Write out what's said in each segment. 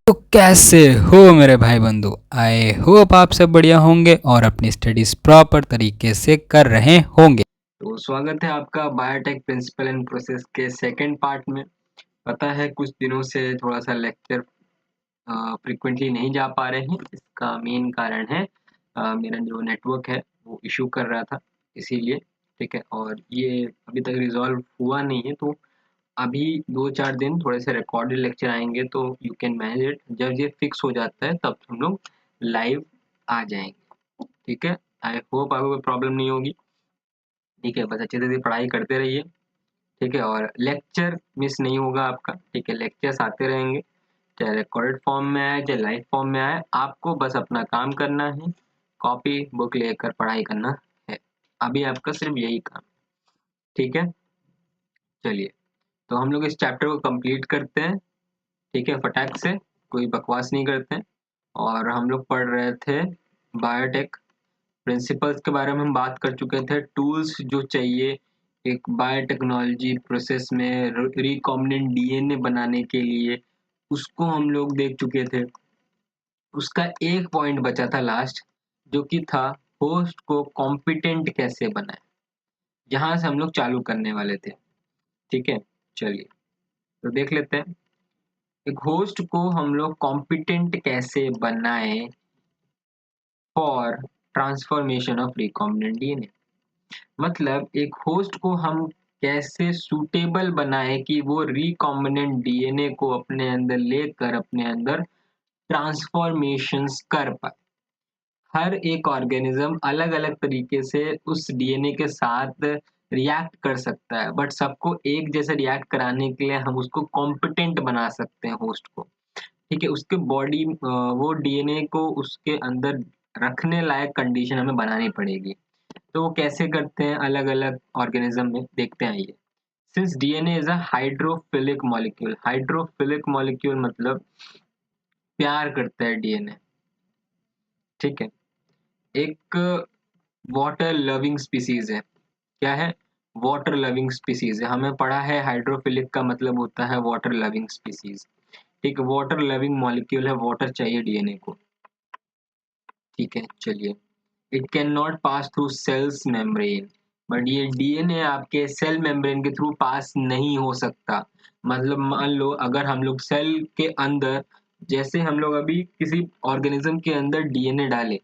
तो कैसे हो मेरे भाई बंधु। आई होप आप सब बढ़िया होंगे और अपनी स्टडीज प्रॉपर तरीके से कर रहे होंगे। तो स्वागत है आपका बायोटेक प्रिंसिपल एंड प्रोसेस के सेकंड पार्ट में। पता है कुछ दिनों से थोड़ा सा लेक्चर फ्रिक्वेंटली नहीं जा पा रहे हैं। इसका मेन कारण है मेरा जो नेटवर्क है वो इशू कर रहा था, इसीलिए। ठीक है, और ये अभी तक रिजॉल्व हुआ नहीं है, तो अभी 2-4 दिन थोड़े से रिकॉर्डेड लेक्चर आएंगे तो यू कैन मैनेज इट। जब ये फिक्स हो जाता है तब हम लोग लाइव आ जाएंगे। ठीक है, आई होप आपको कोई प्रॉब्लम नहीं होगी। ठीक है, बस अच्छे से पढ़ाई करते रहिए। ठीक है, और लेक्चर मिस नहीं होगा आपका। ठीक है, लेक्चर्स आते रहेंगे, चाहे रिकॉर्डेड फॉर्म में आए चाहे लाइव फॉर्म में आए। आपको बस अपना काम करना है, कॉपी बुक लेकर पढ़ाई करना है। अभी आपका सिर्फ यही काम। ठीक है, चलिए, तो हम लोग इस चैप्टर को कंप्लीट करते हैं। ठीक है, फटाक से, कोई बकवास नहीं करते हैं। और हम लोग पढ़ रहे थे बायोटेक प्रिंसिपल्स के बारे में। हम बात कर चुके थे टूल्स जो चाहिए एक बायोटेक्नोलॉजी प्रोसेस में रिकॉम्बिनेंट डीएनए बनाने के लिए, उसको हम लोग देख चुके थे। उसका एक पॉइंट बचा था लास्ट, जो कि था होस्ट को कॉम्पिटेंट कैसे बनाए। जहां से हम लोग चालू करने वाले थे। ठीक है, चलिए, तो देख लेते हैं एक होस्ट को हम लोग कॉम्पिटेंट कैसे बनाए for transformation of recombinant DNA. मतलब एक होस्ट को हम कैसे सूटेबल बनाए कि वो रिकॉम्बिनेंट डीएनए को अपने अंदर लेकर अपने अंदर ट्रांसफॉर्मेशंस कर पाए। हर एक ऑर्गेनिज्म अलग अलग तरीके से उस डीएनए के साथ रिएक्ट कर सकता है, बट सबको एक जैसे रिएक्ट कराने के लिए हम उसको कॉम्पिटेंट बना सकते हैं होस्ट को। ठीक है, उसके बॉडी वो डीएनए को उसके अंदर रखने लायक कंडीशन हमें बनानी पड़ेगी। तो वो कैसे करते हैं अलग अलग ऑर्गेनिज्म में, देखते हैं आइए। Since DNA is a hydrophilic molecule, hydrophilic molecule मतलब प्यार करता है डीएनए। ठीक है, एक वाटर लविंग स्पीसीज है। क्या है? वाटर लविंग स्पीसीज है। हमें पढ़ा है हाइड्रोफिलिक का मतलब होता है वाटर लविंग स्पीसीज। ठीक है, वाटर लविंग मॉलिक्यूल है, वाटर चाहिए डीएनए को। ठीक है, चलिए, it cannot pass through cells membrane, but ये डीएनए आपके सेल मेम्ब्रेन के थ्रू पास नहीं हो सकता। मतलब मान लो अगर हम लोग सेल के अंदर, जैसे हम लोग अभी किसी ऑर्गेनिज्म के अंदर डीएनए डाले,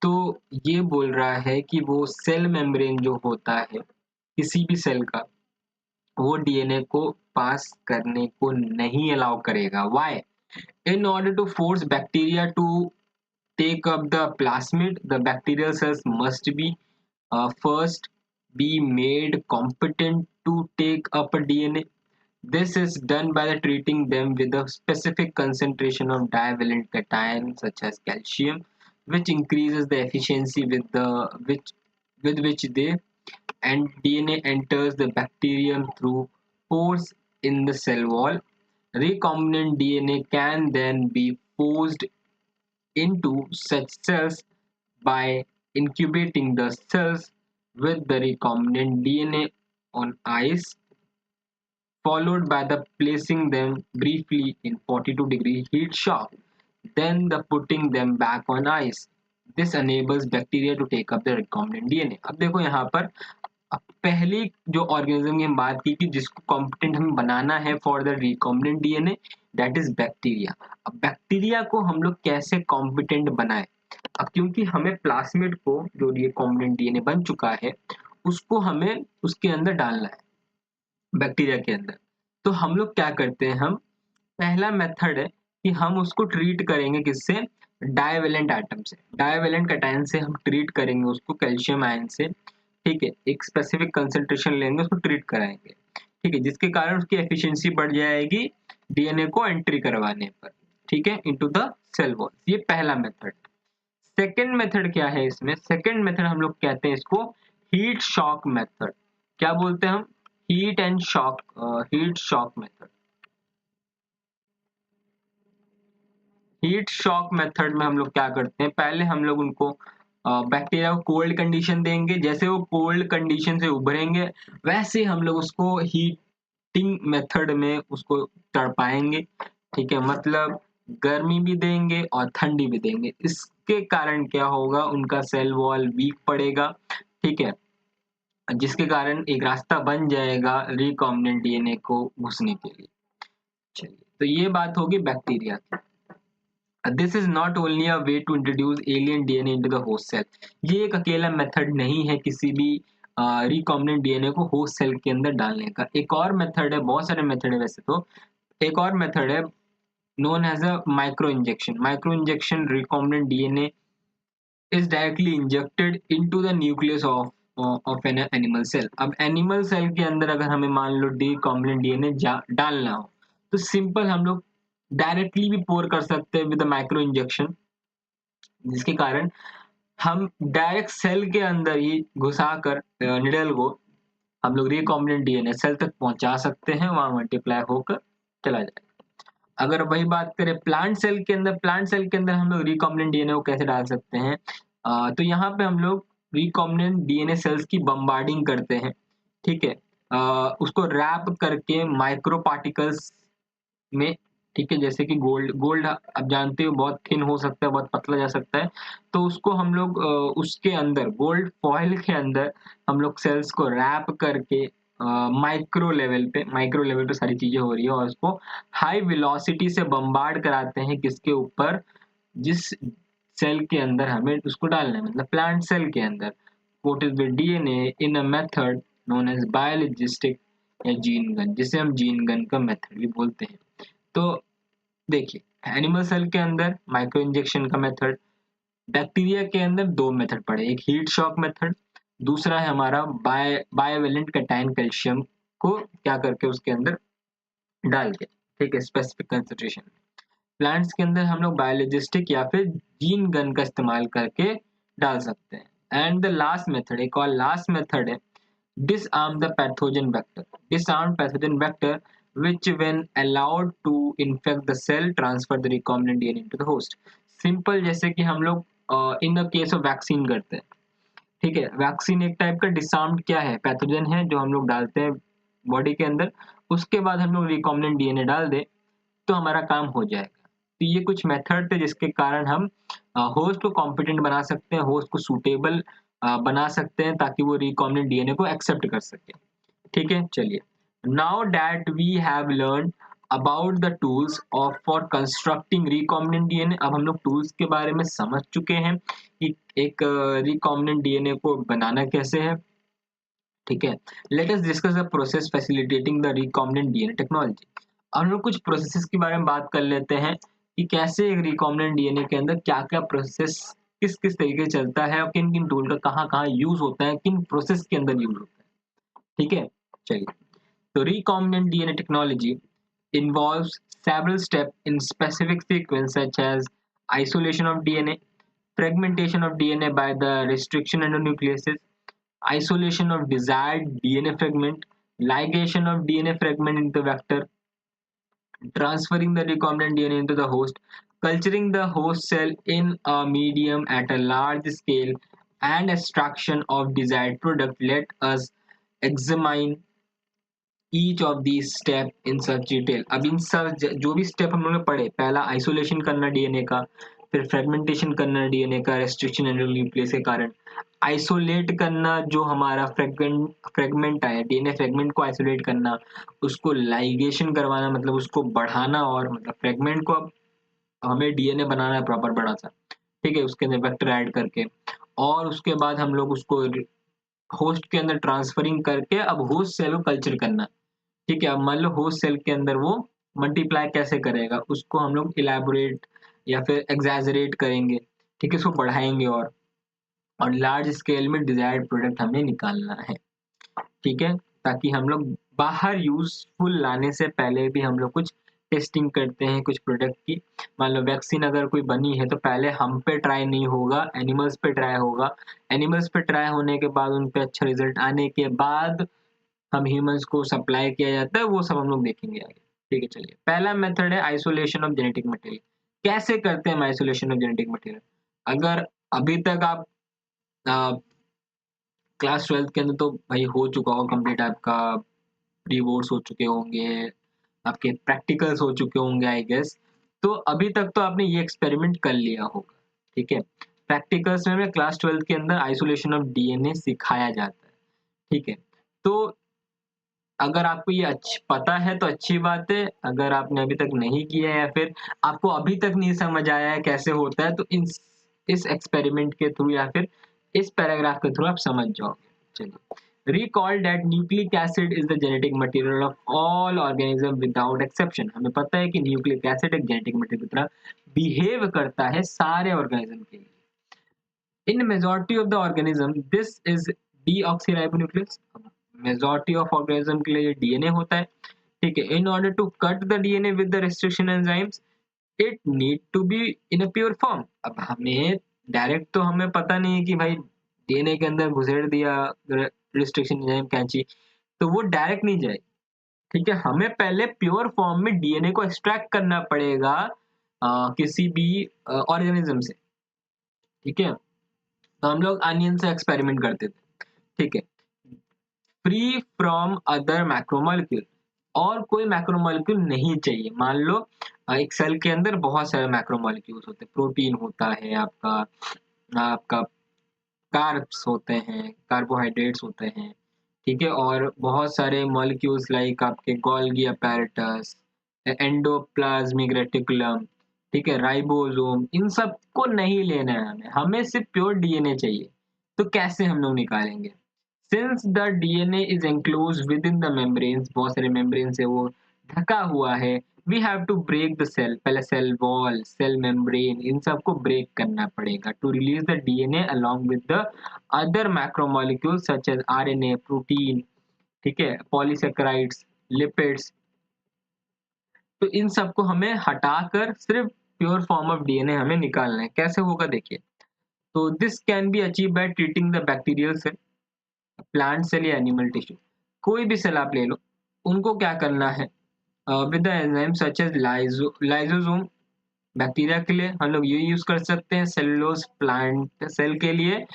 तो ये बोल रहा है कि वो सेल मेम्ब्रेन जो होता है किसी भी सेल का, वो डीएनए को पास करने को नहीं अलाउ करेगा। Why? In order to force bacteria to take up the plasmid, the bacterial cells must be first be made competent to take up a DNA. This is done by the treating them with a specific concentration of divalent cation such as calcium, which increases the efficiency with which they and DNA enters the bacterium through pores in the cell wall. Recombinant DNA can then be forced into such cells by incubating the cells with the recombinant DNA on ice, followed by the placing them briefly in 42-degree heat shock, then the putting them back on ice. This enables bacteria to take up the recombinant DNA. अब देखो यहाँ पर, अब पहली जो organism की हम बात की कि जिसको कॉम्पिटेंट हमें बनाना है for the recombinant DNA, that is bacteria. अब बैक्टीरिया को हम लोग कैसे कॉम्पिटेंट बनाए? अब क्योंकि हमें प्लास्मिड को, जो रिकॉम्बिनेंट डीएनए बन चुका है, उसको हमें उसके अंदर डालना है, बैक्टीरिया के अंदर। तो हम लोग क्या करते हैं, हम पहला मेथड है कि हम उसको ट्रीट करेंगे किससे? डाइवेलेंट एटम से, डाइवेलेंट कैटायन से हम ट्रीट करेंगे उसको, कैल्शियम आयन से। ठीक है, एक स्पेसिफिक कंसंट्रेशन लेंगे, उसको ट्रीट कराएंगे। ठीक है, जिसके कारण उसकी एफिशिएंसी बढ़ जाएगी डीएनए को एंट्री करवाने पर। ठीक है, इनटू द सेल वॉल। ये पहला मेथड। सेकेंड मेथड क्या है इसमें? सेकेंड मेथड हम लोग कहते हैं इसको हीट शॉक मेथड। क्या बोलते हैं हम? Heat and shock, heat shock method. Heat shock method में हम लोग क्या करते हैं, पहले हम लोग उनको बैक्टीरिया को कोल्ड कंडीशन देंगे। जैसे वो कोल्ड कंडीशन से उभरेंगे, वैसे हम लोग उसको हीटिंग मेथड में उसको तड़पाएंगे। ठीक है, मतलब गर्मी भी देंगे और ठंडी भी देंगे। इसके कारण क्या होगा, उनका सेल वॉल वीक पड़ेगा, ठीक है, जिसके कारण एक रास्ता बन जाएगा रिकॉम्बिनेंट डीएनए को घुसने के लिए। चलिए, तो ये बात होगी बैक्टीरिया की। This is not only a way to introduce alien DNA into the host cell. ये एक अकेला मेथड नहीं है किसी भी रिकॉम्बिनेंट डीएनए को होस्ट सेल के अंदर डालने का। एक और मेथड है, बहुत सारे मेथड है वैसे तो। एक और मेथड है known as a micro injection. Micro injection recombinant DNA is directly injected into the nucleus of an animal cell. अब एनिमल सेल के अंदर अगर हमें मान लो recombinant डीएनए डालना हो तो सिंपल हम लोग डायरेक्टली भी पोर कर सकते हैं विद माइक्रो इंजेक्शन, जिसके कारण हम डायरेक्ट सेल के अंदर ही घुसाकर निडल को हम लोग रिकॉम्बिनेंट डीएनए सेल तक पहुंचा सकते हैं, वहां मल्टीप्लाई होकर चला जाएगा। अगर वही बात करें प्लांट सेल के अंदर, प्लांट सेल के अंदर हम लोग रिकॉम्बिनेंट डीएनए को कैसे डाल सकते हैं, तो यहाँ पे हम लोग रिकॉम्बिनेंट डीएनए सेल्स की बम्बार्डिंग करते हैं, ठीक है, उसको रैप करके माइक्रो पार्टिकल्स में, ठीक है, जैसे कि गोल्ड गोल्ड आप जानते हो बहुत थिन हो सकता है, बहुत पतला जा सकता है, तो उसको हम लोग उसके अंदर गोल्ड फॉइल के अंदर हम लोग सेल्स को रैप करके माइक्रो लेवल पे सारी चीजें हो रही है और उसको हाई वेलोसिटी से बम्बार्ड कराते हैं किसके ऊपर, जिस सेल के अंदर हमें उसको डालना है, मतलब प्लांट सेल के अंदर, coated with DNA in a method known as biologistic या जीन गन, जिसे हम जीन गन का मेथड भी बोलते हैं। तो देखिए एनिमल सेल के अंदर माइक्रो इंजेक्शन का मेथड, बैक्टीरिया के अंदर दो मेथड पड़े, एक हीट शॉक मेथड, दूसरा है हमारा बायोवेलेंट कैटायन कैल्शियम को क्या करके उसके अंदर डाल के, ठीक है, स्पेसिफिक कंसंट्रेशन। प्लांट्स के अंदर हम लोग बायोलॉजिस्टिक या फिर जीन गन का इस्तेमाल करके डाल सकते हैं। एंड द लास्ट मेथड, एक और लास्ट मेथड है disarm the pathogen vector. Disarm pathogen vector which when allowed to infect the cell transfer the recombinant DNA into the host. Simple जैसे कि हम लोग in the case of vaccine करते हैं, ठीक है, वैक्सीन एक टाइप का डिसार्म्ड क्या है, पैथोजन है जो हम लोग डालते हैं बॉडी के अंदर, उसके बाद हम लोग रिकॉम्बिनेंट डीएनए डाल दे तो हमारा काम हो जाएगा। तो ये कुछ मेथड थे जिसके कारण हम होस्ट को कॉम्पिटेंट बना सकते हैं, होस्ट को सूटेबल बना सकते हैं ताकि वो रिकॉम्बिनेंट डीएनए को एक्सेप्ट कर सके, ठीक है। चलिए, now that we have learn about the tools of for constructing recombinant DNA, अब हम लोग टूल्स के बारे में समझ चुके हैं कि एक रिकॉम्बिनेंट डीएनए को बनाना कैसे है, ठीक है। Let us discuss the process facilitating the recombinant DNA technology. अब हम लोग कुछ प्रोसेसेस के बारे में बात कर लेते हैं कि कैसे एक रिकॉम्बिनेंट डीएनए के अंदर क्या क्या प्रोसेस किस किस तरीके से चलता है और किन किन टूल का कहाँ कहाँ यूज होता है, किन प्रोसेस के अंदर यूज होता है, ठीक है। चलिए, तो recombinant DNA technology involves several steps in specific sequence such as isolation of DNA, fragmentation of DNA by the restriction endonucleases, isolation of desired DNA fragment, ligation of DNA fragment into vector, transferring the recombinant DNA into the host, culturing the host cell in a medium at a large scale, and extraction of desired product. Let us examine each of these step in such detail. अब इन सब जो भी step हम लोगों ने पढ़े, पहला isolation करना डीएनए का, फिर फ्रेगमेंटेशन करना डीएनए का रेस्ट्रिक्शन एंडोन्यूक्लियस के कारण, आइसोलेट करना जो हमारा फ्रेगमेंट आया डीएनए फ्रेगमेंट को आइसोलेट करना, उसको लाइगेशन करवाना मतलब उसको बढ़ाना, और मतलब फ्रेगमेंट को अब हमें डीएनए बनाना है प्रॉपर बड़ा सा, ठीक है, उसके अंदर वेक्टर ऐड करके, और उसके बाद हम लोग उसको होस्ट के अंदर ट्रांसफरिंग करके अब होस्ट सेल को कल्चर करना, ठीक है। अब मान लो होस्ट सेल के अंदर वो मल्टीप्लाई कैसे करेगा उसको हम लोग इलेबोरेट या फिर एग्जैजरेट करेंगे, ठीक है, इसको बढ़ाएंगे और लार्ज स्केल में डिजायर्ड प्रोडक्ट हमें निकालना है, ठीक है, ताकि हम लोग बाहर यूजफुल लाने से पहले भी हम लोग कुछ टेस्टिंग करते हैं कुछ प्रोडक्ट की। मान लो वैक्सीन अगर कोई बनी है तो पहले हम पे ट्राई नहीं होगा, एनिमल्स पे ट्राई होगा, एनिमल्स पे ट्राई होने के बाद उन पे अच्छा रिजल्ट आने के बाद हम ह्यूमंस को सप्लाई किया जाता है, वो सब हम लोग देखेंगे आगे, ठीक है। चलिए, पहला मेथड है आइसोलेशन ऑफ जेनेटिक मटेरियल। कैसे करते हैं हम आइसोलेशन ऑफ जेनेटिक मटेरियल? अगर अभी तक आप क्लास 12th के अंदर तो भाई हो चुका होगा कंप्लीट, आपका प्री बोर्ड्स हो चुके होंगे, आपके प्रैक्टिकल्स हो चुके होंगे आई गेस, तो अभी तक तो आपने ये एक्सपेरिमेंट कर लिया होगा, ठीक है। प्रैक्टिकल्स में क्लास 12 के अंदर आइसोलेशन ऑफ डीएनए सिखाया जाता है, ठीक है। तो अगर आपको ये पता है तो अच्छी बात है, अगर आपने अभी तक नहीं किया है या फिर आपको अभी तक नहीं समझ आया है कैसे होता है, तो इस एक्सपेरिमेंट के थ्रू या फिर इस पैराग्राफ के थ्रू आप समझ जाओगे। चलिए, recall that nucleic acid is the genetic material of all organism without exception. हमें पता है कि न्यूक्लिक एसिड एक जेनेटिक मटेरियल की तरह बिहेव करता है सारे ऑर्गेनिज्म के लिए। In majority of the organism, this is deoxyribonuclease. Majority of organism के लिए डीएनए होता है, ठीक है। In order to cut the DNA with the restriction enzymes, it need to be in a pure form. अब हमें डायरेक्ट तो हमें पता नहीं है कि भाई डीएनए के अंदर घुसेड़ दिया रिस्ट्रिक्शन एंजाइम कैंची, तो वो डायरेक्ट नहीं जाए, ठीक है। हमें पहले प्योर फॉर्म में डीएनए को एक्सट्रैक्ट करना पड़ेगा किसी भी ऑर्गेनिज्म से, ठीक है। तो हम लोग अनियन से एक्सपेरिमेंट करते थे, ठीक है। फ्री फ्रॉम अदर मैक्रोमोलिक्यूल, और कोई मैक्रोमोलिक्यूल नहीं चाहिए। मान लो एक सेल के अंदर बहुत सारे मैक्रोमोलिक्यूल्स होते हैं, प्रोटीन होता है आपका आपका कार्ब्स होते हैं, कार्बोहाइड्रेट्स होते हैं, ठीक है। और बहुत सारे मॉलिक्यूल्स लाइक आपके गोल्गी अपैरेटस, एंडोप्लाज्मिक रेटिकुलम, ठीक है, राइबोसोम, इन सब को नहीं लेना है हमें, हमें सिर्फ प्योर डीएनए चाहिए। तो कैसे हम लोग निकालेंगे? Since the DNA is enclose within the membranes, बहुत सारे मेम्ब्रेन से वो ढका हुआ है, we have to break the cell, पहले सेल वॉल, सेल मेम्ब्रेन, इन सबको ब्रेक करना पड़ेगा to release the DNA along with the other macromolecule such as RNA, protein, ठीक है, पॉलीसेकेराइड्स, लिपिड्स। तो इन सबको हमें हटाकर सिर्फ प्योर फॉर्म ऑफ डीएनए हमें निकालना है। कैसे होगा देखिए। तो this can be achieve by treating the bacterial cell, plant cell या एनिमल टिश्यू, कोई भी सेल आप ले लो, उनको क्या करना है, with the enzyme such as lysosome, bacteria के लिए हम लोग ये यूज कर सकते हैं, सेलुलोज प्लांट सेल के लिए,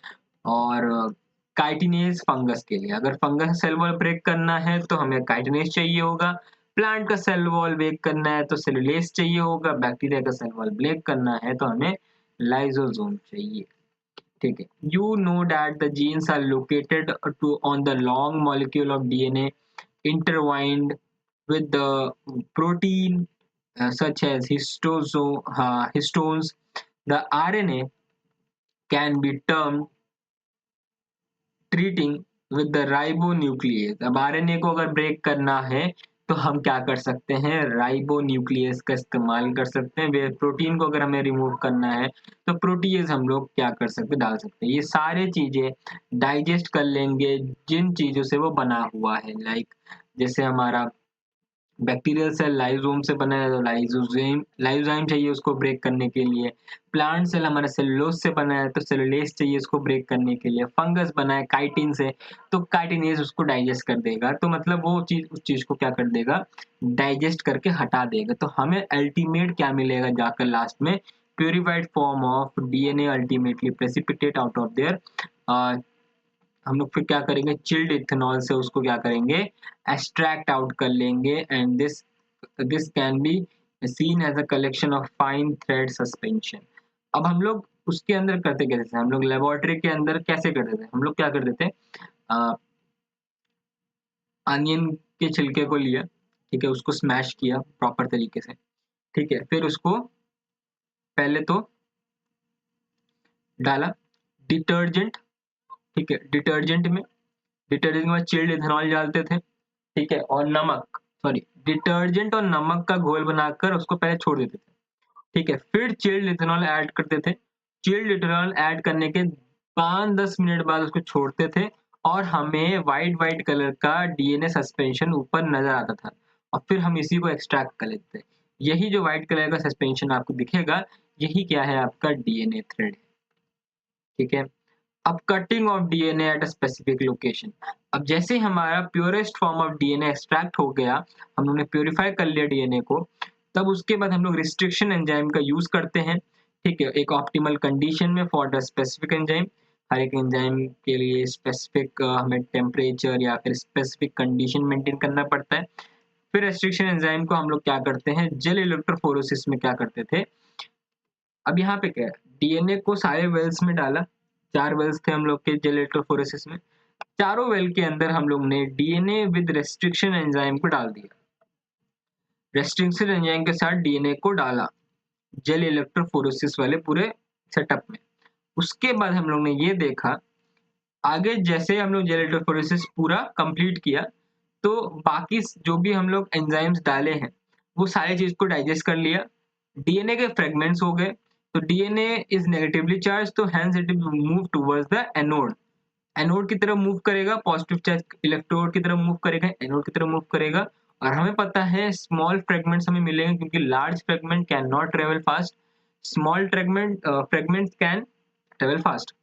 और काइटिनेज फंगस के लिए। अगर फंगस सेल वॉल ब्रेक करना है तो हमें काइटिनेज चाहिए होगा, प्लांट का सेल वॉल ब्रेक करना है तो सेलुलेज चाहिए होगा, बैक्टीरिया का सेल वॉल ब्रेक करना है तो हमें लाइजोसोम चाहिए, ठीक है। You know that the genes are located to on the long molecule of DNA intertwined with the protein such as histones. The RNA can be termed treating with the ribonuclease. अब RNA को अगर break करना है तो हम क्या कर सकते हैं, राइबोन्यूक्लियस का इस्तेमाल कर सकते हैं। वे प्रोटीन को अगर हमें रिमूव करना है तो प्रोटीज हम लोग क्या कर सकते हैं, डाल सकते हैं। ये सारे चीजें डाइजेस्ट कर लेंगे जिन चीजों से वो बना हुआ है, लाइक जैसे हमारा बैक्टीरियल सेल लाइजोम से बना है तो लाइजोजाइम चाहिए उसको ब्रेक करने के लिए, प्लांट सेल हमारा सेलुलोज से बना है तो सेलुलेज चाहिए उसको ब्रेक करने के लिए, फंगस बना है काइटिन से तो काइटिनेज उसको डाइजेस्ट कर देगा। तो मतलब वो चीज उस चीज को क्या कर देगा, डाइजेस्ट करके हटा देगा। तो हमें अल्टीमेट क्या मिलेगा जाकर लास्ट में, purified form of DNA ultimately precipitate out of their. हम लोग फिर क्या करेंगे, चिल्ड इथेनॉल से उसको क्या करेंगे, एक्सट्रैक्ट आउट कर लेंगे, and this can be seen as a collection of fine thread suspension. अब हम लोग उसके अंदर करते कैसे थे, हम लोग लेबोरेटरी के अंदर कैसे करते थे, हम लोग क्या करते थे, अनियन के छिलके को लिया, ठीक है, उसको स्मैश किया प्रॉपर तरीके से, ठीक है, फिर उसको पहले तो डाला डिटर्जेंट, ठीक है, डिटर्जेंट में चिल्ड इथेनॉल डालते थे, ठीक है, और नमक, सॉरी, डिटर्जेंट और नमक का घोल बनाकर उसको पहले छोड़ देते थे, ठीक है, फिर चिल्ड इथेनॉल ऐड करते थे। चिल्ड इथेनॉल ऐड करने के 5-10 मिनट बाद उसको छोड़ते थे और हमें वाइट वाइट कलर का डीएनए सस्पेंशन ऊपर नजर आता था, और फिर हम इसी को एक्सट्रैक्ट कर लेते थे। यही जो व्हाइट कलर का सस्पेंशन आपको दिखेगा, यही क्या है, आपका डीएनए थ्रेड, ठीक है। अब cutting of DNA at a specific location. अब जैसे ही हमारा purest form of DNA extract हो गया, हम लोगों ने प्योरीफाई कर लिया डीएनए को, तब उसके बाद हम लोग रिस्ट्रिक्शन एंजाइम का यूज करते हैं, ठीक है, एक ऑप्टिमल कंडीशन में फॉर द स्पेसिफिक एंजाइम। हर एक एंजाइम के लिए स्पेसिफिक हमें टेम्परेचर या फिर स्पेसिफिक कंडीशन मेंटेन करना पड़ता है। फिर रेस्ट्रिक्शन एंजाइम को हम लोग क्या करते हैं, जेल इलेक्ट्रोफोरेसिस में क्या करते थे। अब यहाँ पे क्या है, डीएनए को सारे वेल्स में डाला, 4 वेल्स थे हम लोग के जेल इलेक्ट्रोफोरेसिस में। चारों वेल के अंदर हम लोग ने डीएनए विद रेस्ट्रिक्शन एंजाइम को डाल दिया, रेस्ट्रिक्शन एंजाइम के साथ डीएनए को डाला जेल इलेक्ट्रोफोरेसिस वाले पूरे सेटअप में। उसके बाद हम लोग ने ये देखा, आगे जैसे हम लोग जेल इलेक्ट्रोफोरेसिस पूरा कंप्लीट किया, तो बाकी जो भी हम लोग एंजाइम्स डाले हैं वो सारी चीज को डाइजेस्ट कर लिया, डीएनए के फ्रेगमेंट्स हो गए। तो डीएनए इज नेगेटिवली चार्ज, तो hence it move towards the anode, anode की तरफ मूव करेगा, पॉजिटिव चार्ज इलेक्ट्रोड की तरफ मूव करेगा, एनोड की तरफ मूव करेगा। और हमें पता है स्मॉल फ्रेगमेंट्स हमें मिलेंगे क्योंकि large fragment can not travel fast, small fragments can travel fast.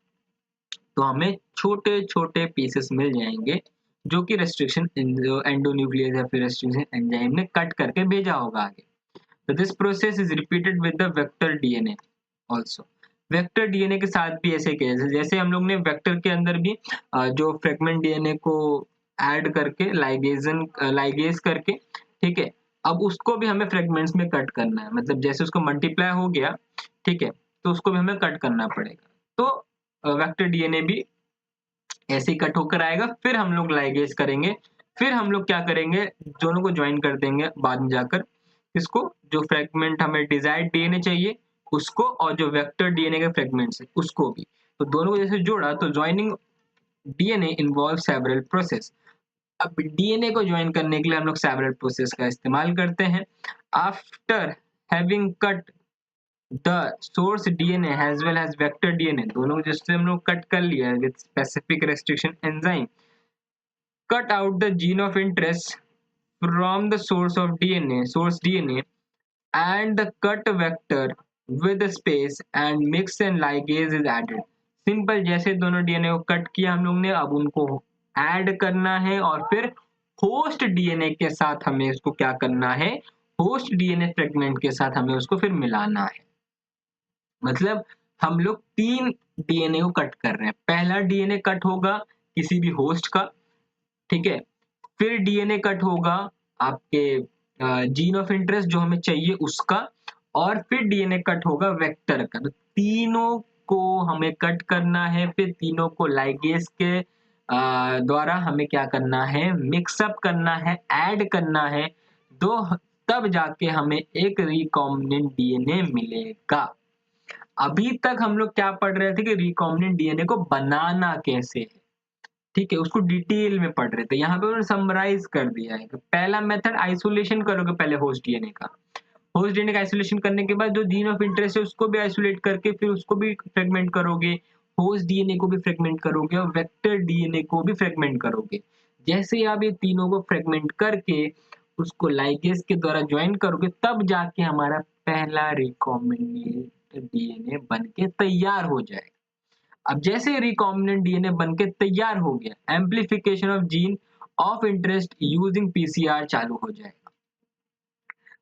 तो हमें छोटे छोटे पीसेस मिल जाएंगे जो कि रेस्ट्रिक्शन एंडोन्यूक्लियस या फिर रेस्ट्रिक्शन एंजाइम ने कट करके भेजा होगा आगे। तो this process is repeated with the vector DNA also. Vector DNA के साथ भी ऐसे किया, जैसे हम लोग ने वेक्टर के अंदर भी जो फ्रेगमेंट डीएनए को ऐड करके लाइगेज करके, ठीक है, अब उसको भी हमें फ्रेगमेंट्स में कट करना है, मतलब जैसे उसको मल्टीप्लाई हो गया, ठीक है, तो उसको भी हमें कट करना पड़ेगा। तो वेक्टर डीएनए भी ऐसे ही कट होकर आएगा, फिर हम लोग लाइगेज करेंगे, फिर हम लोग क्या करेंगे, दोनों को ज्वाइन कर देंगे बाद में जाकर, इसको जो फ्रेगमेंट हमें डिजायर्ड डीएनए चाहिए उसको, और जो वेक्टर डीएनए के फ्रेगमेंट्स है उसको भी, तो दोनों को जैसे जोड़ा, तो joining DNA involve several process. अब डीएनए को ज्वाइन करने के लिए हम लोग सेवरल प्रोसेस का इस्तेमाल करते हैं। After having cut the source DNA as well as vector DNA, दोनों को जैसे हम लोग कट कर लिया है with specific restriction enzyme, cut out the gene of interest from the source DNA, and the cut vector with the space and mix and ligase is added. Simple, जैसे दोनों डीएनए को कट किया हम लोग ने, अब उनको ऐड करना है और फिर होस्ट डीएनए के साथ हमें इसको क्या करना है, होस्ट डीएनए फ्रेगमेंट के साथ हमें उसको फिर मिलाना है। मतलब हम लोग 3 डीएनए को कट कर रहे हैं। पहला डीएनए कट होगा किसी भी होस्ट का, ठीक है, फिर डीएनए कट होगा आपके जीन ऑफ इंटरेस्ट जो हमें चाहिए उसका, और फिर डीएनए कट होगा वेक्टर का। तो तीनों को हमें कट करना है, फिर तीनों को लाइगेज के द्वारा हमें क्या करना है, मिक्सअप करना है, ऐड करना है, दो तब जाके हमें एक रिकॉम्बिनेंट डीएनए मिलेगा। अभी तक हम लोग क्या पढ़ रहे थे कि रिकॉम्बिनेंट डीएनए को बनाना कैसे है, ठीक है, उसको डिटेल में पढ़ रहे थे। यहाँ पे उन्होंने समराइज कर दिया है कि पहला मेथड आइसोलेशन करोगे पहले होस्ट डीएनए का, होस्ट डीएनए का आइसोलेशन करने के बाद जो जीन ऑफ इंटरेस्ट है उसको भी आइसोलेट करके फिर उसको भी फ्रेगमेंट करोगे, होस्ट डीएनए को भी फ्रेगमेंट करोगे और वेक्टर डीएनए को भी फ्रेगमेंट करोगे। जैसे ही आप ये तीनों को फ्रेगमेंट करके उसको लाइगेज के द्वारा ज्वाइन करोगे, तब जाके हमारा पहला रिकॉम्बिनेंट डीएनए बन के तैयार हो जाएगा। अब जैसे रिकॉम्बिनेंट डीएनए बनके तैयार हो गया, amplification of gene of interest using PCR चालू हो जाएगा।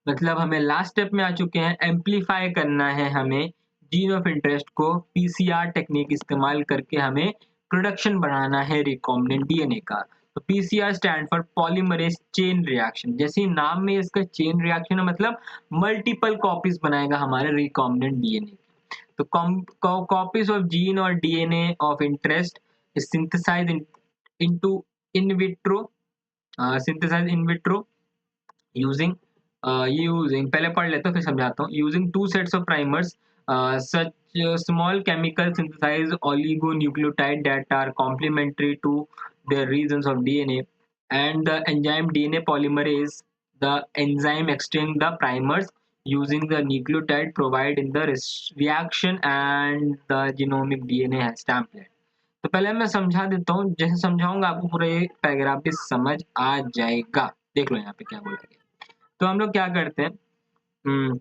मतलब हमें लास्ट स्टेप में आ चुके हैं, एम्प्लीफाई करना है हमें जीन ऑफ इंटरेस्ट को, पीसीआर टेक्निक इस्तेमाल करके हमें प्रोडक्शन बनाना है रिकॉम्बिनेंट डीएनए का। तो PCR stand for polymerase chain reaction, जैसे नाम में इसका चेन रिएक्शन है, मतलब मल्टीपल कॉपीज बनाएगा हमारे रिकॉम्बिनेंट डीएनए। तो copies of gene or DNA of interest is synthesized into in vitro, synthesized in vitro using पहले पढ़ लेते हैं फिर समझाता हूँ। using 2 sets of primers, such small chemical synthesized oligonucleotide that are complementary to their regions of DNA, and the enzyme DNA polymerase, the enzyme exchange the primers using the nucleotide provided in the reaction and the genomic DNA has template। तो पहले मैं समझा देता हूँ, जैसे समझाऊंगा आपको पूरा ये पैराग्राफ भी समझ आ जाएगा। देख लो यहाँ पे क्या बोला गया। तो हम लोग क्या करते हैं,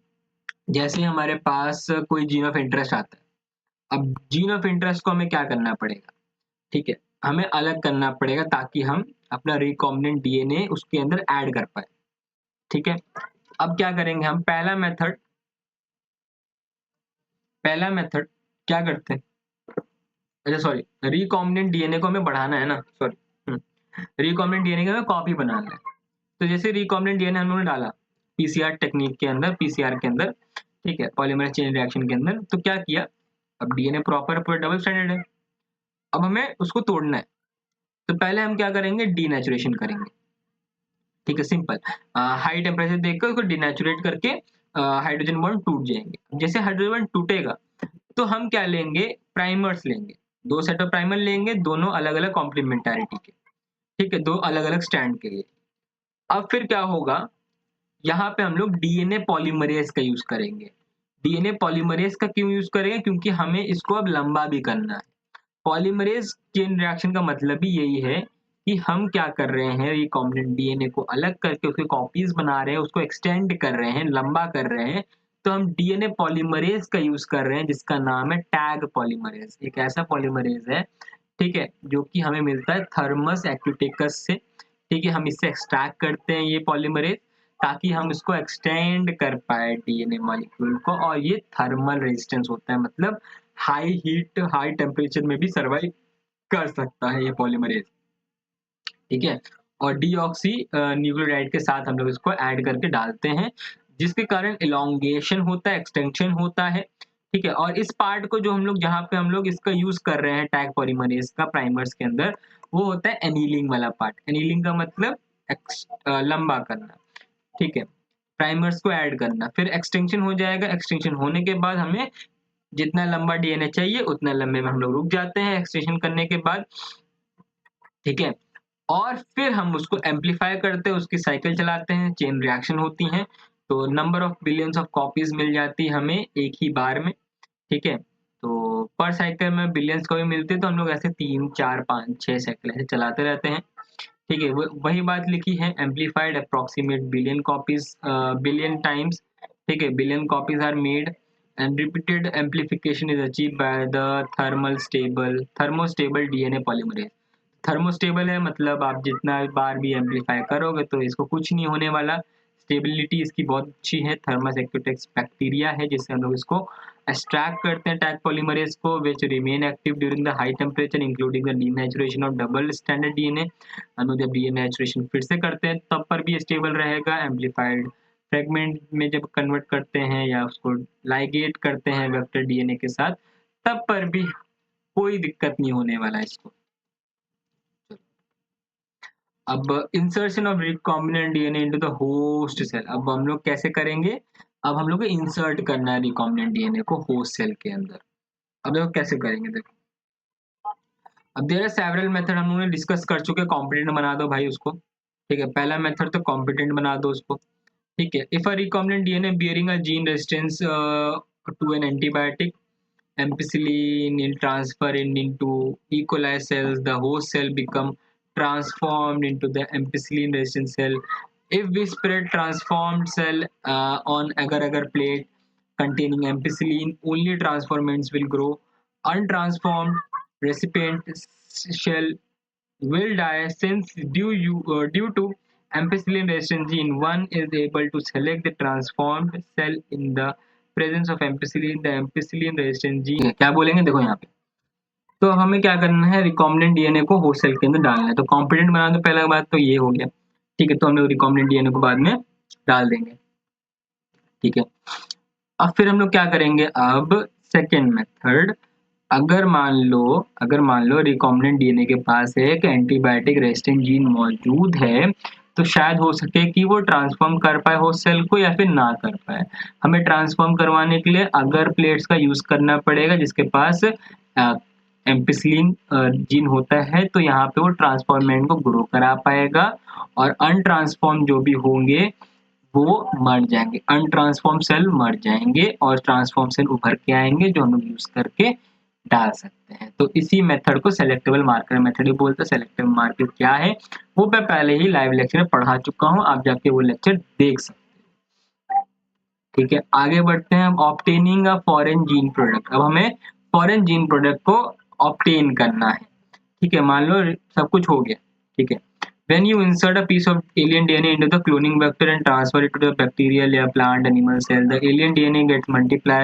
जैसे हमारे पास कोई जीन ऑफ इंटरेस्ट आता है, अब जीन ऑफ इंटरेस्ट को हमें क्या करना पड़ेगा, ठीक है, हमें अलग करना पड़ेगा ताकि हम अपना रिकॉम्बिनेंट डीएनए उसके अंदर ऐड कर पाए, ठीक है। अब क्या करेंगे हम, पहला मेथड क्या करते हैं, अच्छा सॉरी, रिकॉम्बिनेंट डीएनए को हमें बढ़ाना है ना, सॉरी, रिकॉम्बिनेंट डीएनए का हमें कॉपी बनाना है। तो जैसे रिकॉम्बिनेंट डीएनए हम लोगों ने डाला पीसीआर टेक्निक के अंदर, पीसीआर के अंदर, ठीक है, पॉलीमरेज चेन रिएक्शन के अंदर, तो क्या किया, अब डीएनए प्रॉपर पूरा डबल स्ट्रैंडेड है, अब हमें उसको तोड़ना है, तो पहले हम क्या करेंगे, डीनेचुरेशन करेंगे, ठीक है, सिंपल। हाई टेम्परेचर देकर उसको डिनेचुरेट करके हाइड्रोजन बॉन्ड टूट जाएंगे। जैसे हाइड्रोजन बॉन्ड टूटेगा तो हम क्या लेंगे, प्राइमर्स लेंगे, दो सेट ऑफ प्राइमर लेंगे, दोनों अलग अलग कॉम्प्लीमेंटारिटी के, ठीक है, दो अलग अलग स्टैंड के लिए। अब फिर क्या होगा, यहाँ पे हम लोग डीएनए पॉलीमरेज का यूज करेंगे। डीएनए पॉलीमरेज का क्यों यूज करेंगे, क्योंकि हमें इसको अब लंबा भी करना है। पॉलीमरेज चेन रिएक्शन का मतलब भी यही है कि हम क्या कर रहे हैं, रिकॉम्बिनेंट डीएनए को अलग करके उसके कॉपीज बना रहे हैं, उसको एक्सटेंड कर रहे हैं, लंबा कर रहे हैं। तो हम डीएनए पॉलीमरेज का यूज कर रहे हैं जिसका नाम है टैग पॉलीमरेज। एक ऐसा पॉलीमरेज है, ठीक है, जो कि हमें मिलता है थर्मस एक्यूटेकस से, ठीक है, हम इससे एक्सट्रैक्ट करते हैं ये पॉलीमरेज ताकि हम इसको एक्सटेंड कर पाए डीएनए मॉलिक्यूल को, और ये थर्मल रेजिस्टेंस होता है, मतलब हाई हीट हाई टेम्परेचर में भी सर्वाइव कर सकता है ये पॉलीमरेज, ठीक है। और डीऑक्सी न्यूक्लियोटाइड के साथ हम लोग इसको ऐड करके डालते हैं, जिसके कारण इलोंगेशन होता है, एक्सटेंशन होता है, ठीक है। और इस पार्ट को जो हम लोग, जहाँ पे हम लोग इसका यूज कर रहे हैं टैग पॉलीमरेज का प्राइमर्स के अंदर, वो होता है एनीलिंग वाला पार्ट। एनीलिंग का मतलब लंबा करना, ठीक है, प्राइमर्स को ऐड करना, फिर एक्सटेंशन हो जाएगा। एक्सटेंशन होने के बाद हमें जितना लंबा डीएनए चाहिए उतना लंबे में हम लोग रुक जाते हैं एक्सटेंशन करने के बाद, ठीक है। और फिर हम उसको एम्पलीफाई करते हैं, उसकी साइकिल चलाते हैं, चेन रिएक्शन होती हैं, तो number of billions of copies मिल जाती है हमें एक ही बार में, ठीक है। तो पर साइकिल में बिलियंस कॉपी मिलती है, तो हम लोग ऐसे 3 4 5 6 साइकिल ऐसे चलाते रहते हैं, ठीक है। वही बात लिखी है, amplified approximate billion copies billion times, ठीक है, billion copies are made and repeated amplification is achieve by the thermostable DNA polymerase. Thermostable है मतलब आप जितना बार भी एम्पलीफाई करोगे तो इसको कुछ नहीं होने वाला, स्टेबिलिटी इसकी बहुत अच्छी है। थर्मस एक्यूटेक्स बैक्टीरिया है जिससे हम लोग इसको एक्सट्रैक्ट करते हैं टैग पॉलीमरेज को, which remain active during the high temperature including the denaturation of double standard DNA. हम लोग जब डीनेचुरेशन फिर से करते हैं तब पर भी स्टेबल रहेगा। एम्पलीफाइड फ्रेगमेंट में जब कन्वर्ट करते हैं या उसको लाइगेट करते हैं वेक्टर डीएनए के साथ, तब पर भी कोई दिक्कत नहीं होने वाला इसको। अब insertion of recombinant DNA into the host cell, अब हम लोग कैसे करेंगे, अब हम लोग को इंसर्ट करना है रिकॉम्बिनेंट डीएनए को होस्ट सेल के अंदर। अब देखो कैसे करेंगे, देखो अब देयर आर सेवरल मेथड, हम लोगों ने डिस्कस कर चुके हैं। कॉम्पिटेंट बना दो भाई उसको, ठीक है, पहला मेथड तो कॉम्पिटेंट बना दो उसको, ठीक है। If a recombinant DNA bearing a gene resistance to an antibiotic, ampicillin will transfer into E. coli cells. The host cell become transformed into the ampicillin resistant cell. If we spread transformed cell on agar-agar plate containing ampicillin, only transformants will grow. Untransformed recipient shell will die since due to ampicillin resistance gene. One is able to select the transformed cell in the presence of ampicillin. The ampicillin resistant gene क्या बोलेंगे, देखो यहाँ पे तो हमें क्या करना है, रिकॉम्बिनेंट डीएनए को होस्ट सेल के अंदर डालना है। तो कॉम्पिटेंट बना दो, पहला बात तो ये हो गया, ठीक है। तो हम लोग रिकॉम्बिनेंट डीएनए को बाद में डाल देंगे, ठीक है। अब फिर हम लोग क्या करेंगे, अब सेकेंड मेथड, अगर मान लो रिकॉम्बिनेंट डीएनए के पास एक एंटीबायोटिक रेजिस्टेंट जीन मौजूद है, तो शायद हो सके कि वो ट्रांसफॉर्म कर पाए होस्ट सेल को या फिर ना कर पाए। हमें ट्रांसफॉर्म करवाने के लिए अगर प्लेट्स का यूज करना पड़ेगा जिसके पास एम्पिसिलिन जीन होता है, तो यहाँ पे वो ट्रांसफॉर्मेंट को ग्रो करा पाएगा, और अनट्रांसफॉर्म जो भी होंगे वो मर जाएंगे, अनट्रांसफॉर्म सेल मर जाएंगे और ट्रांसफॉर्म सेल उभर के आएंगे जो हम लोग यूज करके डाल सकते हैं। तो इसी मेथड को सेलेक्टेबल मार्कर मेथड ही बोलते हैं। सेलेक्टेबल मार्कर क्या है वो मैं पहले ही लाइव लेक्चर में पढ़ा चुका हूँ, आप जाके वो लेक्चर देख सकते हैं, ठीक है। आगे बढ़ते हैं, obtaining a foreign gene product. अब हमें फॉरेन जीन प्रोडक्ट को ऑब्टेन करना है, ठीक है। मान लो सब कुछ हो गया, ठीक है। When you insert a piece of alien DNA into the cloning vector and transfer it to the bacterial या plant animal cell, the alien DNA gets multiply,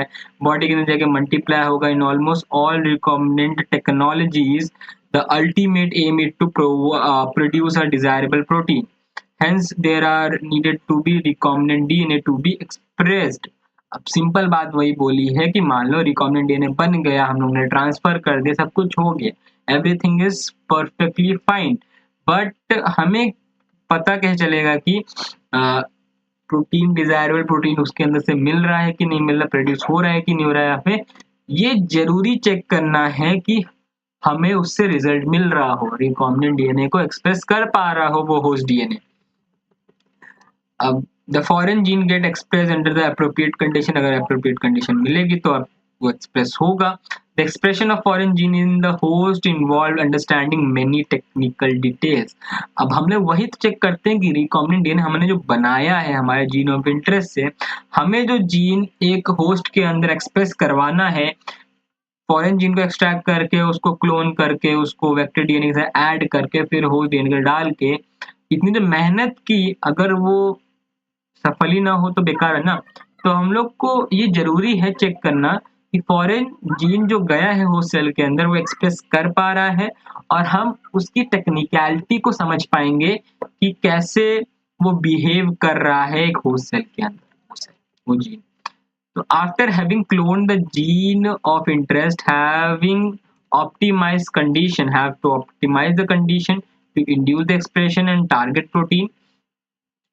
body के अंदर जाके multiply होगा। In almost all recombinant technologies, the ultimate aim is to produce a desirable protein, hence there are needed to be recombinant DNA to be expressed। अब simple बात वही बोली है कि मान लो रिकॉम्बिनेंट डीएनए बन गया, हम लोग ने ट्रांसफर कर दिया, सब कुछ हो गया, everything is perfectly fine, but हमें पता कैसे चलेगा कि प्रोटीन, डिजायरेबल प्रोटीन उसके अंदर से मिल रहा है कि नहीं मिल रहा, प्रोड्यूस हो रहा है कि नहीं हो रहा है। हमें ये जरूरी चेक करना है कि हमें उससे रिजल्ट मिल रहा हो, रिकॉम्बिनेंट डीएनए को एक्सप्रेस कर पा रहा हो वो होस्ट डीएनए। अब the foreign gene get express under the appropriate condition, अगर अप्रोप्रिएट कंडीशन मिलेगी तो अब वो एक्सप्रेस होगा। The expression of foreign gene in the host involve understanding many technical details. अब हम लोग वही तो चेक करते हैं कि रिकॉम्बिनेंट डीएनए हमने जो बनाया है हमारे जीन ऑफ इंटरेस्ट से, हमें जो जीन एक होस्ट के अंदर एक्सप्रेस करवाना है, फॉरेन जीन को एक्सट्रैक्ट करके उसको क्लोन करके उसको वेक्टर डीएनए से ऐड करके फिर होस्ट डीएनए डाल के इतनी जो मेहनत की, अगर वो सफल ही ना हो तो बेकार है ना। तो हम लोग को ये जरूरी है चेक करना कि फॉरेन जीन जो गया है होस्ट सेल के अंदर वो एक्सप्रेस कर पा रहा है, और हम उसकी टेक्निकलिटी को समझ पाएंगे कि कैसे वो बिहेव कर रहा है एक होस्ट सेल के अंदर वो gene. So after having cloned the gene of interest, having optimized condition, have to optimize the condition to induce the expression and target protein.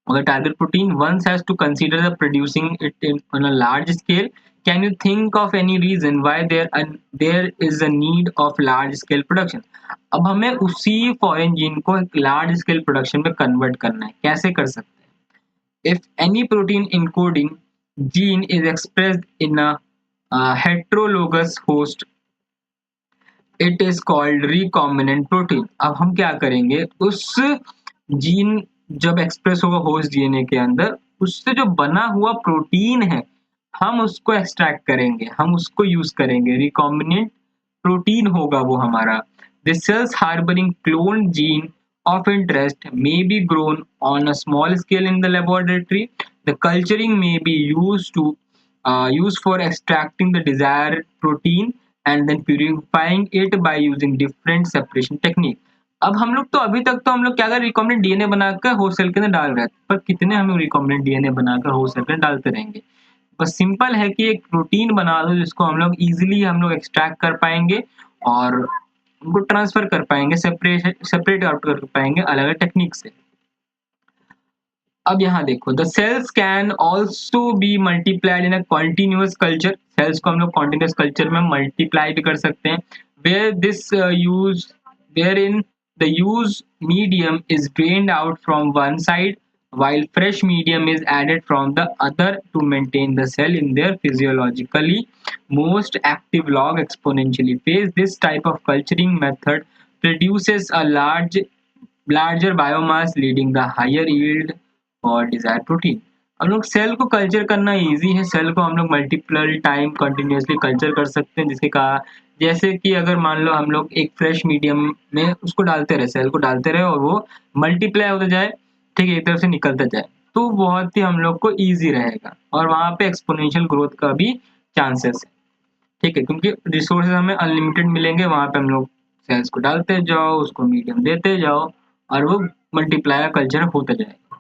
Or the target protein, once has to consider the producing it on a large scale. Can you think of any reason why there is a need of large scale production? अब हमें उसी foreign gene को एक large scale production में convert करना है, कैसे कर सकते हैं? If any protein encoding gene is expressed in a heterologous host, it is called recombinant protein। अब हम क्या करेंगे, उस जीन जब एक्सप्रेस होगा होस्ट डीएनए के अंदर, उससे जो बना हुआ प्रोटीन है हम उसको एक्सट्रैक्ट करेंगे, हम उसको यूज करेंगे, रिकॉम्बिनेंट प्रोटीन होगा वो हमारा। The cells harboring cloned gene of interest may be grown on a small scale in the laboratory. The culturing may be used for extracting the desired protein and then purifying it by using different separation technique। अब हम लोग तो अभी तक तो हम लोग क्या कर रिकॉम्बिनेंट डीएनए बनाकर होस्ट सेल के अंदर डाल रहे हैं, पर कितने हम लोग रिकॉम्बिनेंट डीएनए बनाकर होस्ट सेल के अंदर डालते रहेंगे? बस सिंपल है कि एक प्रोटीन बना दो जिसको हम लोग इजीली हम लोग एक्सट्रैक्ट कर पाएंगे और उनको ट्रांसफर कर पाएंगे, सेपरेट आउट कर पाएंगे अलग अलग टेक्निक से। अब यहाँ देखो, the cells can also be multiplied in a continuous culture. Cells को हम लोग कॉन्टिन्यूअस कल्चर में मल्टीप्लाई भी कर सकते हैं, where this use where in the used medium is drained out from one side while fresh medium is added from the other to maintain the cell in their physiologically most active log exponentially phase। This type of culturing method produces a larger biomass leading the higher yield और Dzire protein. हम लोग cell को culture करना easy है, cell को हम लोग multiple time continuously culture कर सकते हैं, जिसके कहा जैसे कि अगर मान लो हम लोग एक फ्रेश मीडियम में उसको डालते रहे, सेल को डालते रहे और वो मल्टीप्लाई होता जाए, ठीक है, एक तरफ से निकलता जाए, तो बहुत ही हम लोग को ईजी रहेगा और वहाँ पे एक्सपोनेंशियल ग्रोथ का भी चांसेस है, ठीक है, क्योंकि रिसोर्सेज हमें अनलिमिटेड मिलेंगे, वहाँ पे हम लोग सेल्स को डालते जाओ, उसको मीडियम देते जाओ और वो मल्टीप्लाई कल्चर होता जाएगा।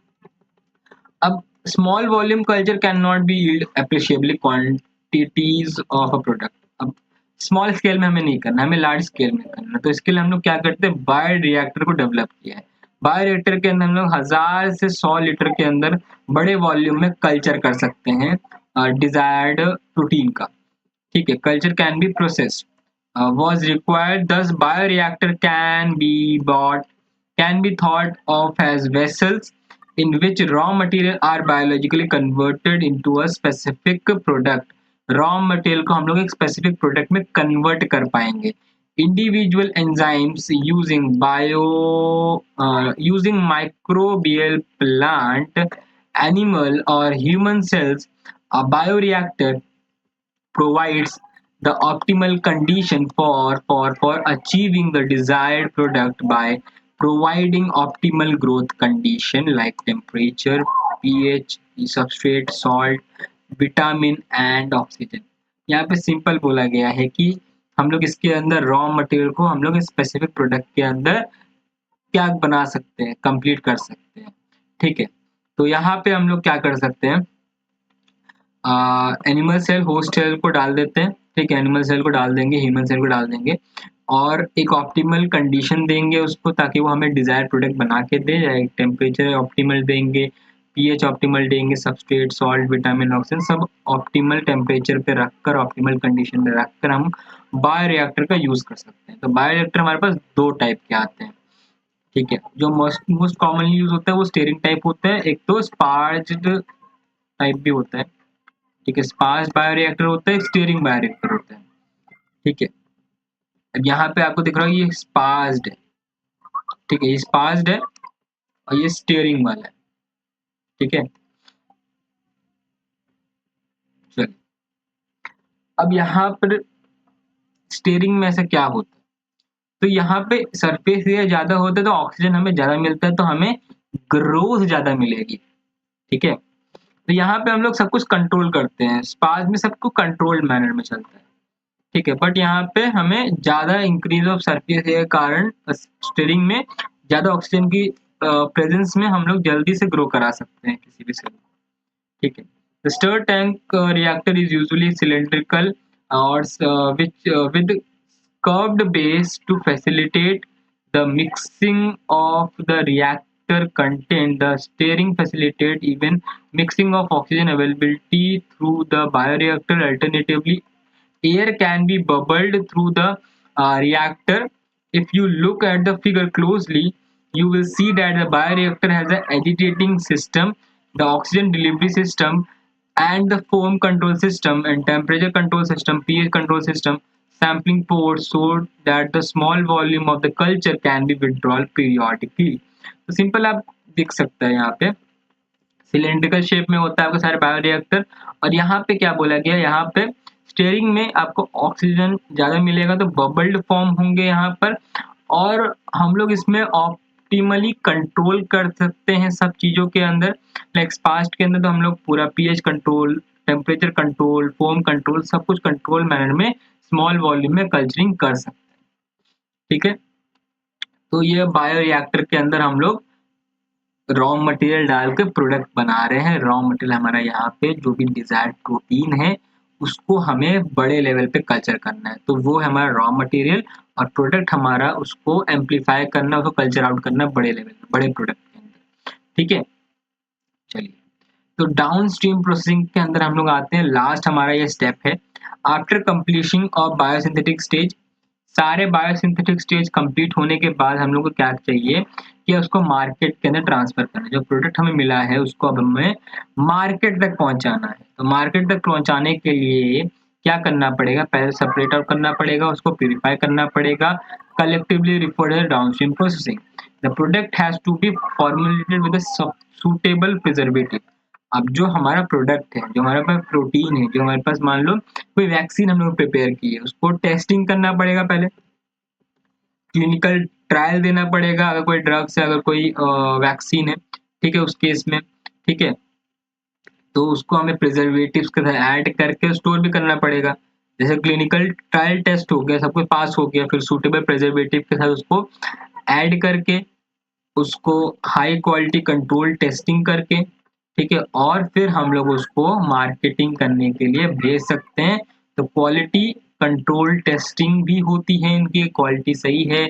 अब small volume culture can not be yield appreciably quantities of a product. अब स्मॉल स्केल में हमें नहीं करना, हमें लार्ज स्केल में करना, तो इसके लिए हम लोग क्या करते हैं, बायो रिएक्टर को डेवलप किया है। बायो रिएक्टर के अंदर हम लोग 1000 से 100 लीटर के अंदर बड़े वॉल्यूम में कल्चर कर सकते हैं डिजायर्ड प्रोटीन का, ठीक है। Culture can be processed was required, thus bioreactor can be thought of as vessels in which raw material are biologically converted into a specific product। Raw material को हम लोग एक स्पेसिफिक प्रोडक्ट में convert कर पाएंगे। Individual enzymes using microbial plant, animal or human cells, a bioreactor provides the optimal condition for achieving the desired product by providing optimal growth condition like temperature, pH, substrate, salt, vitamin and oxygen. यहाँ पे simple बोला गया है कि हम लोग इसके अंदर रॉ मटेरियल को हम लोग स्पेसिफिक प्रोडक्ट के अंदर क्या बना सकते हैं, कंप्लीट कर सकते हैं, ठीक है, तो यहाँ पे हम लोग क्या कर सकते हैं, एनिमल सेल होस्ट सेल को डाल देते हैं, ठीक है, एनिमल सेल को डाल देंगे, ह्यूमन सेल को डाल देंगे और एक ऑप्टिमल कंडीशन देंगे उसको ताकि वो हमें डिजायर प्रोडक्ट बना के दे, या टेम्परेचर ऑप्टिमल देंगे, पीएच ऑप्टिमल देंगे, सबस्ट्रेट सॉल्ट विटामिन ऑक्सीजन सब ऑप्टिमल टेम्परेचर पे रखकर ऑप्टिमल कंडीशन में रखकर हम बायोरिएक्टर का यूज कर सकते हैं। तो बायोरिएक्टर हमारे पास दो टाइप के आते हैं, ठीक है, जो मोस्ट कॉमनली यूज होता है वो स्टीयरिंग टाइप होता है, एक तो स्पार्ज्ड टाइप भी होता है, ठीक है, स्पार्ज बायोरिएक्टर होता है, स्टीयरिंग बायोरिएक्टर होता है, ठीक है। अब यहाँ पे आपको दिख रहा है ये स्पार्ज्ड है, ठीक है, ये स्पार्ज्ड है और ये स्टीयरिंग वाला है, ठीक है। चलिए, अब यहाँ पर स्टीयरिंग में ऐसा क्या होता है, तो यहाँ पे सरफेस एरिया ज्यादा होता है तो ऑक्सीजन हमें ज्यादा मिलता है, तो हमें ग्रोथ ज्यादा मिलेगी, ठीक है। तो यहाँ पे हम लोग सब कुछ कंट्रोल करते हैं, स्पार्ज में सब कुछ कंट्रोल्ड मैनर में चलता है, ठीक है, बट यहाँ पे हमें ज्यादा इंक्रीज ऑफ सरफेस एरिया के कारण स्टीयरिंग में ज्यादा ऑक्सीजन की प्रेजेंस में हम लोग जल्दी से ग्रो करा सकते हैं किसी भी सेल, ठीक है। The stir tank reactor is usually cylindrical or with curved base to facilitate the mixing of the reactor content. The stirring facilitate even mixing of oxygen availability through the bioreactor. Alternatively, air can be bubbled through the reactor. If you look at the figure closely, you will see that the bioreactor has an agitating system, the oxygen delivery system, and the foam control system and temperature control system, pH control system, sampling ports so that the small volume of the culture can be withdrawn periodically. तो simple आप देख सकते हैं यहाँ पे cylindrical shape में होता है आपका सारे बायोरिएक्टर, और यहाँ पे क्या बोला गया, यहाँ पे स्टीयरिंग में आपको ऑक्सीजन ज्यादा मिलेगा तो बबल्ड फॉर्म होंगे यहाँ पर, और हम लोग इसमें ऑप्टिमली कंट्रोल कर सकते हैं सब चीजों के अंदर, लाइक फास्ट के अंदर तो हम लोग पूरा pH control, temperature control, foam control, सब कुछ कंट्रोल मैनर में स्मॉल वॉल्यूम में कल्चरिंग कर सकते हैं, ठीक है। तो ये बायोरिएक्टर के अंदर हम लोग रॉ मटेरियल डाल के प्रोडक्ट बना रहे हैं। रॉ मटेरियल हमारा यहाँ पे जो भी डिजायर्ड प्रोटीन है उसको हमें बड़े लेवल पे कल्चर करना है, तो वो है हमारा रॉ मटेरियल, और प्रोडक्ट हमारा उसको एम्पलीफाई करना, उसको कल्चर आउट करना बड़े लेवल पे, बड़े प्रोडक्ट के अंदर, ठीक है। चलिए, तो डाउन स्ट्रीम प्रोसेसिंग के अंदर हम लोग आते हैं, लास्ट हमारा ये स्टेप है, after completion of biosynthetic stage. सारे बायोसिंथेटिक स्टेज कंप्लीट होने के बाद हम लोग को क्या चाहिए कि उसको मार्केट के अंदर ट्रांसफर करना है, जो प्रोडक्ट हमें मिला है उसको अब हमें मार्केट तक पहुंचाना है। तो मार्केट तक पहुंचाने के लिए क्या करना पड़ेगा, पहले सेपरेट आउट करना पड़ेगा, उसको प्यूरिफाई करना पड़ेगा, collectively referred as downstream processing. The product has to be formulated with a suitable preservative. अब जो हमारा प्रोडक्ट है, जो हमारे पास प्रोटीन है, जो हमारे पास मान लो कोई वैक्सीन हम लोग प्रिपेयर की है, उसको टेस्टिंग करना पड़ेगा, पहले क्लिनिकल ट्रायल देना पड़ेगा, अगर कोई ड्रग्स है, अगर कोई वैक्सीन है, ठीक है, उस केस में, ठीक है, तो उसको हमें प्रिजर्वेटिव्स के साथ ऐड करके स्टोर भी करना पड़ेगा। जैसे क्लिनिकल ट्रायल टेस्ट हो गया, सब कुछ पास हो गया, फिर सूटेबल प्रिजर्वेटिव के साथ उसको ऐड करके उसको हाई क्वालिटी कंट्रोल टेस्टिंग करके, ठीक है, और फिर हम लोग उसको मार्केटिंग करने के लिए भेज सकते हैं। तो क्वालिटी कंट्रोल टेस्टिंग भी होती है, इनकी क्वालिटी सही है,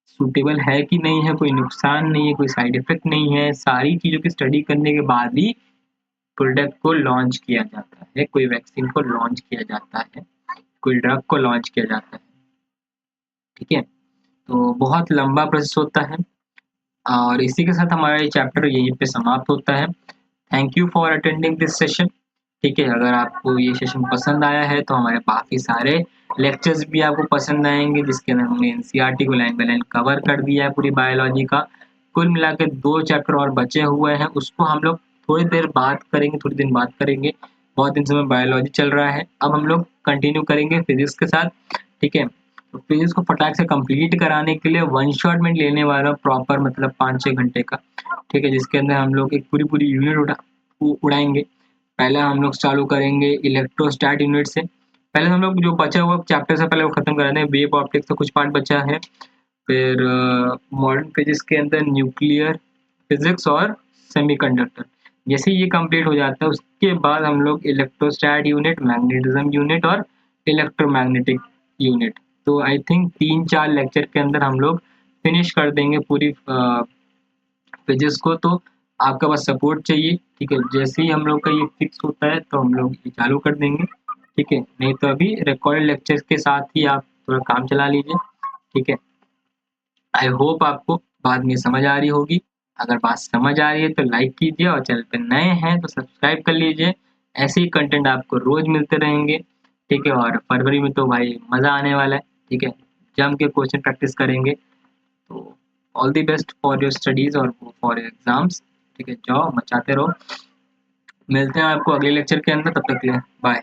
सूटेबल है कि नहीं है, कोई नुकसान नहीं है, कोई साइड इफेक्ट नहीं है, सारी चीजों की स्टडी करने के बाद ही प्रोडक्ट को लॉन्च किया जाता है, कोई वैक्सीन को लॉन्च किया जाता है, कोई ड्रग को लॉन्च किया जाता है, ठीक है। तो बहुत लंबा प्रोसेस होता है, और इसी के साथ हमारा ये चैप्टर यहीं पे समाप्त होता है। Thank you for attending this session, ठीक है। अगर आपको ये सेशन पसंद आया है तो हमारे बाकी सारे लेक्चर्स भी आपको पसंद आएंगे, जिसके अंदर हमने एनसीईआरटी को लाइन बाय लाइन कवर कर दिया है पूरी बायोलॉजी का। कुल मिला के 2 चैप्टर और बचे हुए हैं, उसको हम लोग थोड़ी देर बाद करेंगे, थोड़ी दिन बाद करेंगे। बहुत दिन से हमें बायोलॉजी चल रहा है, अब हम लोग कंटिन्यू करेंगे फिजिक्स के साथ, ठीक है। तो फिजिक्स को फटाक से कंप्लीट कराने के लिए वन शॉट में लेने वाला प्रॉपर मतलब 5-6 घंटे का, ठीक है, जिसके अंदर हम लोग एक पूरी पूरी यूनिट उड़ाएंगे। पहले हम लोग चालू करेंगे इलेक्ट्रोस्टैट यूनिट से, पहले हम लोग जो बचा हुआ चैप्टर से पहले वो खत्म करा दें, वेव ऑप्टिक्स का कुछ पार्ट बचा है, फिर मॉडर्न फिजिक्स के अंदर न्यूक्लियर फिजिक्स और सेमीकंडक्टर। जैसे ये कंप्लीट हो जाता है उसके बाद हम लोग इलेक्ट्रोस्टैट यूनिट, मैग्नेटिज्म यूनिट और इलेक्ट्रोमैग्नेटिक यूनिट। तो आई थिंक 3-4 लेक्चर के अंदर हम लोग फिनिश कर देंगे पूरी फिजिक्स को। तो आपका बस सपोर्ट चाहिए, ठीक है। जैसे ही हम लोग का ये फिक्स होता है तो हम लोग ये चालू कर देंगे, ठीक है। नहीं तो अभी रिकॉर्डेड लेक्चर्स के साथ ही आप थोड़ा काम चला लीजिए, ठीक है। आई होप आपको बात में समझ आ रही होगी। अगर बात समझ आ रही है तो लाइक कीजिए और चैनल पे नए हैं तो सब्सक्राइब कर लीजिए। ऐसे ही कंटेंट आपको रोज मिलते रहेंगे, ठीक है। और फरवरी में तो भाई मज़ा आने वाला है, ठीक है। जम के क्वेश्चन प्रैक्टिस करेंगे। तो all the best for your studies और फॉर योर एग्जाम्स, ठीक है। जाओ मचाते रहो। मिलते हैं आपको अगले लेक्चर के अंदर, तब तक के लिए बाय।